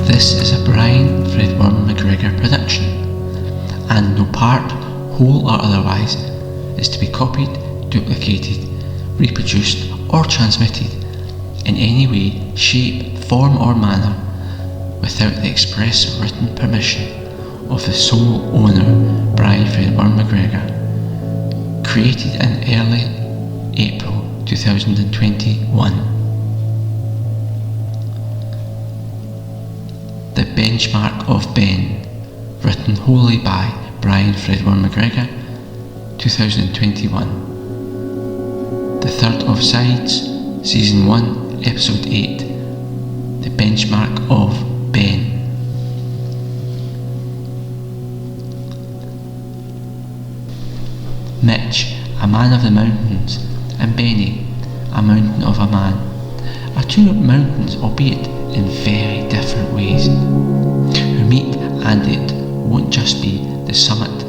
This is a Brian MacGregor production, and no part, whole or otherwise, is to be copied, duplicated, reproduced or transmitted in any way, shape, form or manner without the express written permission of the sole owner, Brian MacGregor. Created in early April 2021. The Benchmark of Ben, written wholly by Brian MacGregor, 2021. The third of Sides, Season 1, Episode 8, The Benchmark of Ben. Mitch, a man of the mountains, and Benny, a mountain of a man, are two mountains, albeit in very different ways, who meet, and it won't just be the summit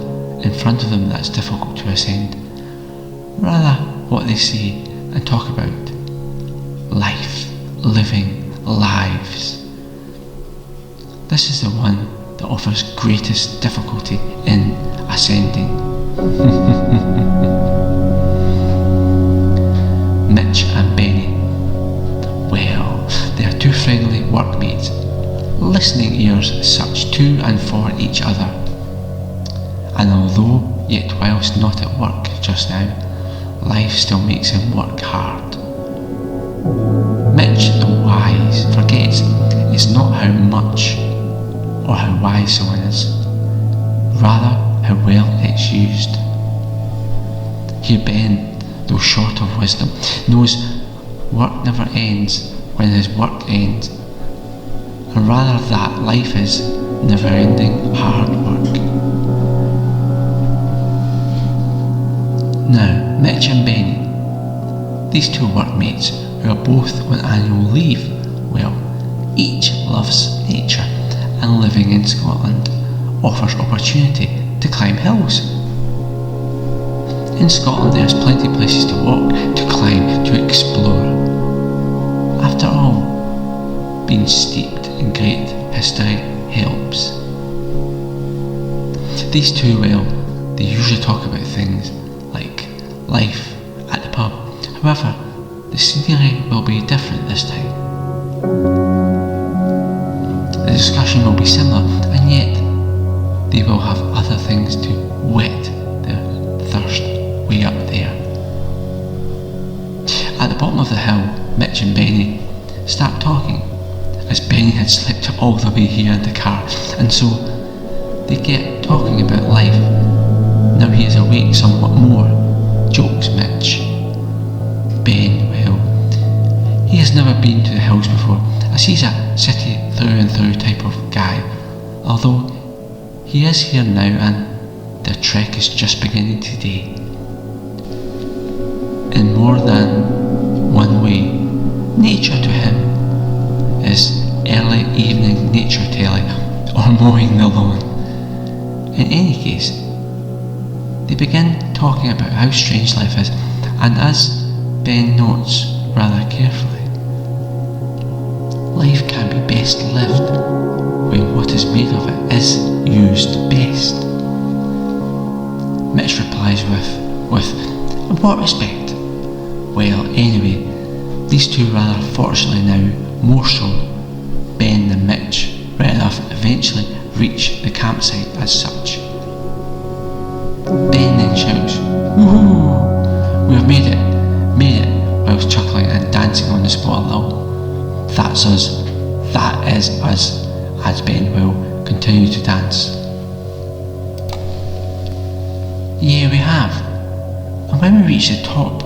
in front of them that's difficult to ascend, rather what they say and talk about: life, living lives. This is the one that offers greatest difficulty in ascending. Mitch and Benny. Well, they are two friendly workmates, listening ears such to and for each other. And although yet whilst not at work just now, life still makes him work hard. Mitch, the wise, forgets it's not how much or how wise someone is, rather how well it's used. Here Ben, though short of wisdom, knows work never ends when his work ends, and rather that life is never-ending hard work. Now, Mitch and Benny, these two workmates who are both on annual leave, well, each loves nature, and living in Scotland offers opportunity to climb hills. In Scotland there's plenty of places to walk, to climb, to explore. After all, being steeped in great history helps. These two, well, they usually talk about things like life at the pub. However, the scenery will be different this time. The discussion will be similar, and yet they will have other things to whet their thirst way up there. At the bottom of the hill, Mitch and Benny start talking, as Benny had slept all the way here in the car, and so they get talking about life. Now he is awake somewhat more, jokes Mitch. Ben, well, he has never been to the hills before, as he's a city through and through type of guy, although he is here now and their trek is just beginning today. In more than one way, nature to him is early evening nature telly or mowing the lawn. In any case, they begin talking about how strange life is, and as Ben notes rather carefully, life can be best lived when what is is made of it is used best. Mitch replies with what respect? Well, anyway, these two rather fortunately now, more so Ben than Mitch, right enough eventually reach the campsite as such. Ben then shouts, "Woohoo! We've made it," whilst chuckling and dancing on the spot a little. That's us, that is us, adds Ben will continue to dance. Yeah, we have. And when we reach the top,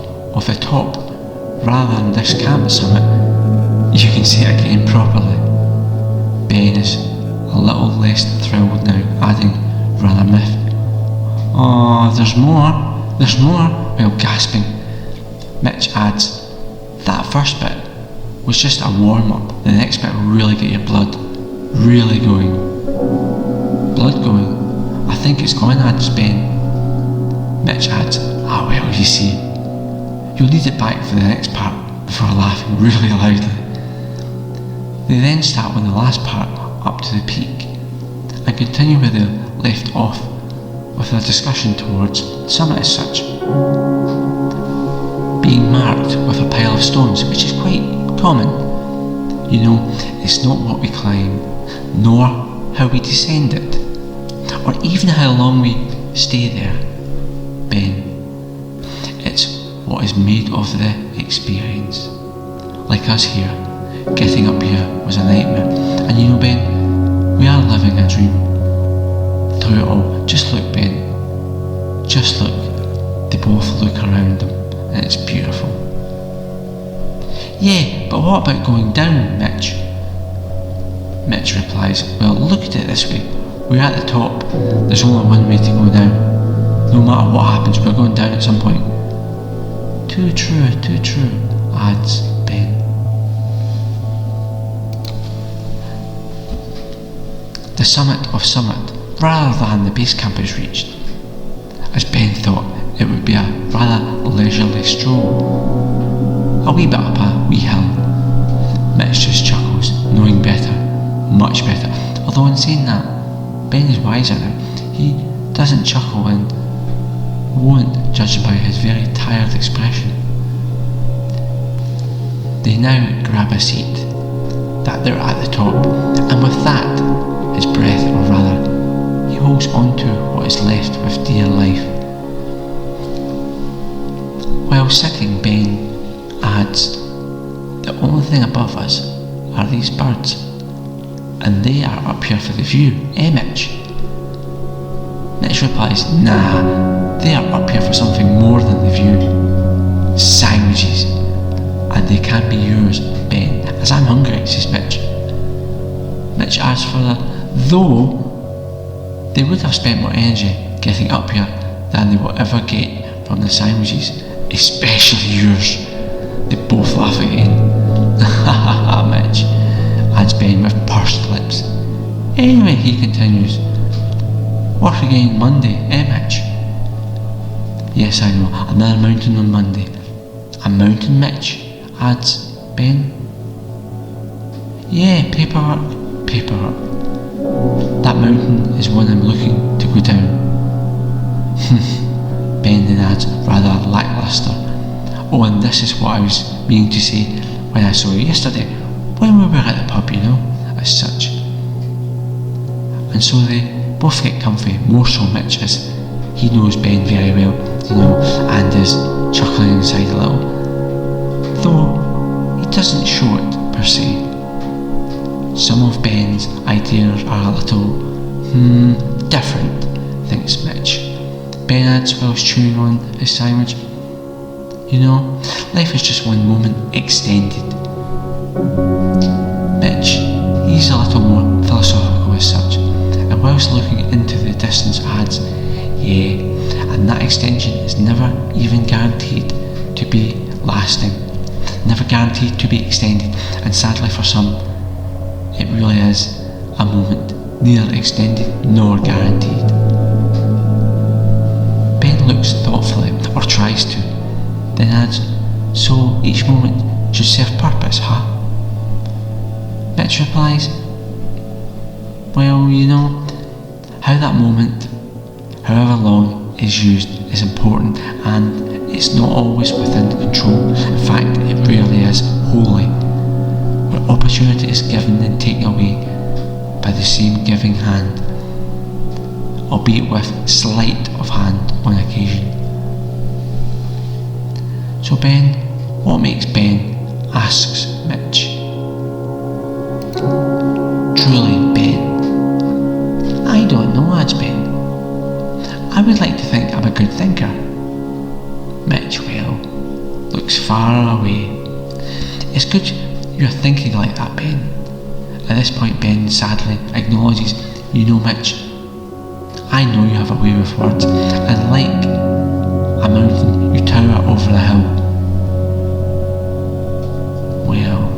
rather than this camp summit, you can see it again properly. Ben is a little less thrilled now, adding rather miffed, "Oh, there's more, while gasping. Mitch adds, "That first bit was just a warm-up. The next bit will really get your blood really going." "Blood going? I think it's going," adds Ben. Mitch adds, "Ah well, you see. You'll need it back for the next part," before laughing really loudly. They then start on the last part up to the peak and continue where they left off with a discussion towards the summit as such, being marked with a pile of stones, which is quite common. You know, it's not what we climb, nor how we descend it, or even how long we stay there, Ben. It's what is made of the experience. Like us here, getting up here was a nightmare, and you know, Ben, we are living a dream. Through it all, just look, Ben, just look. They both look around them, and it's beautiful. "Yeah, but what about going down, Mitch?" Mitch replies, "Well, look at it this way. We're at the top. There's only one way to go down. No matter what happens, we're going down at some point." Too true, adds Ben. The summit of summit, rather than the base camp, is reached, as Ben thought it would be a rather leisurely stroll. A wee bit up a wee hill. Mitch just chuckles, knowing better, much better. Although in saying that, Ben is wiser now. He doesn't chuckle and won't, judging by his very tired expression. They now grab a seat, that they're at the top, and with that, his breath, or rather, he holds on to what is left with dear life. While sitting, Ben adds, "The only thing above us are these birds, and they are up here for the view, eh, Mitch?" Mitch replies, "Nah, they are up here for something more than the view. Sandwiches. And they can be yours, Ben, as I'm hungry," says Mitch. Mitch adds further, "Though they would have spent more energy getting up here than they will ever get from the sandwiches, especially yours." They both laugh again. "Ha ha ha, Mitch," adds Ben with pursed lips. "Anyway," he continues, "work again Monday, eh, Mitch?" "Yes, I know, another mountain on Monday." "A mountain, Mitch?" adds Ben. "Yeah, paperwork. That mountain is one I'm looking to go down." Ben then adds, rather lacklustre, "Oh, and this is what I was meaning to say when I saw you yesterday, when we were at the pub, you know, as such." And so they both get comfy, more so Mitch, as he knows Ben very well, you know, and is chuckling inside a little, though he doesn't show it per se. Some of Ben's ideas are a little, different, thinks Mitch. Ben adds whilst chewing on his sandwich, "You know, life is just one moment extended." Mitch, he's a little more philosophical as such, and whilst looking into the distance adds, "Yeah, and that extension is never even guaranteed to be lasting, never guaranteed to be extended, and sadly for some, it really is a moment neither extended nor guaranteed." Ben looks thoughtfully, or tries to, then adds, "So each moment should serve purpose, huh?" Mitch replies, Well, you know, how that moment, however long, is used is important, and it's not always within control. In fact, it rarely is wholly. Where opportunity is given and taken away by the same giving hand, albeit with sleight of hand on occasion. So Ben, what makes Ben? Asks Mitch. Truly, Ben. I don't know, adds Ben. I would like to think I'm a good thinker. Mitch, well, looks far away. It's good you're thinking like that, Ben. At this point, Ben sadly acknowledges, you know, Mitch, I know you have a way with words, and like a mountain, you tower over the hill. Well,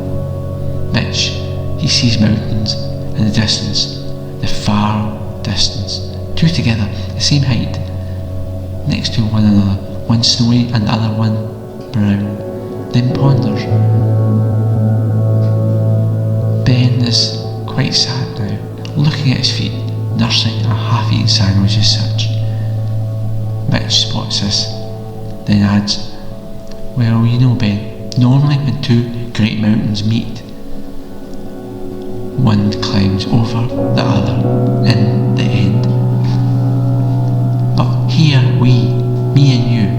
Mitch, he sees mountains in the distance, the far distance, two together, the same height, next to one another, one snowy and the other one brown, then ponders. Ben is quite sad now, looking at his feet, nursing a half-eaten sandwich as such. Mitch spots this, then adds, well, you know, Ben, normally when two great mountains meet, one climbs over the other in the end. But here me and you,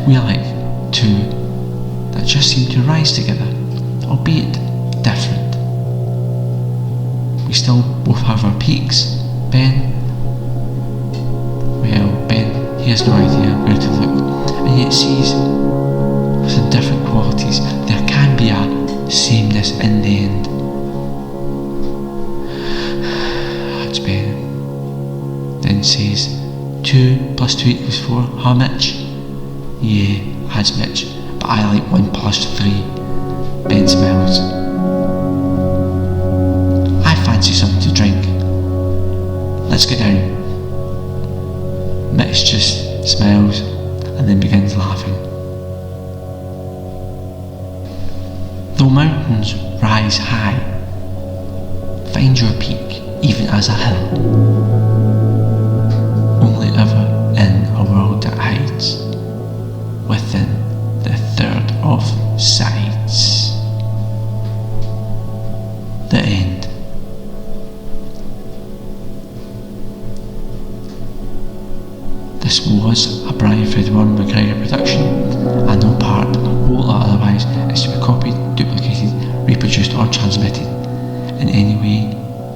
we are like two that just seem to rise together, albeit different. We still both have our peaks. Ben, well, Ben, he has no idea where to look, and yet sees with different qualities there can be a sameness in the end. That's Ben. Then says, 2 + 2 = 4, huh, Mitch? Yeah, adds Mitch, but I like 1 + 3. Ben smiles. I fancy something to drink. Let's go down. Mitch just smiles and then begins laughing. Though mountains rise high, find your peak even as a hill, only ever in a world that hides within the third of sides. The end. This was a Brian Fred Warren MacGregor production, and no part, whole or otherwise, is to be copied, duplicated, reproduced or transmitted in any way,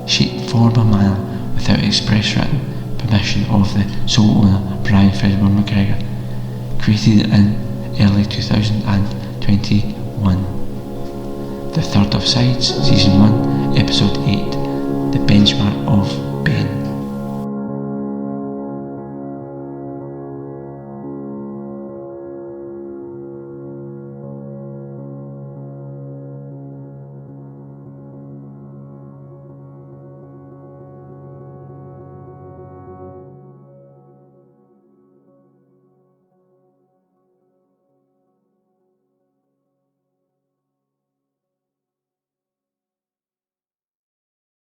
shape, form or manner without express written permission of the sole owner, Brian Fred Warren MacGregor. Created in early 2021. The Third of Sides, Season 1, Episode 8, The Benchmark of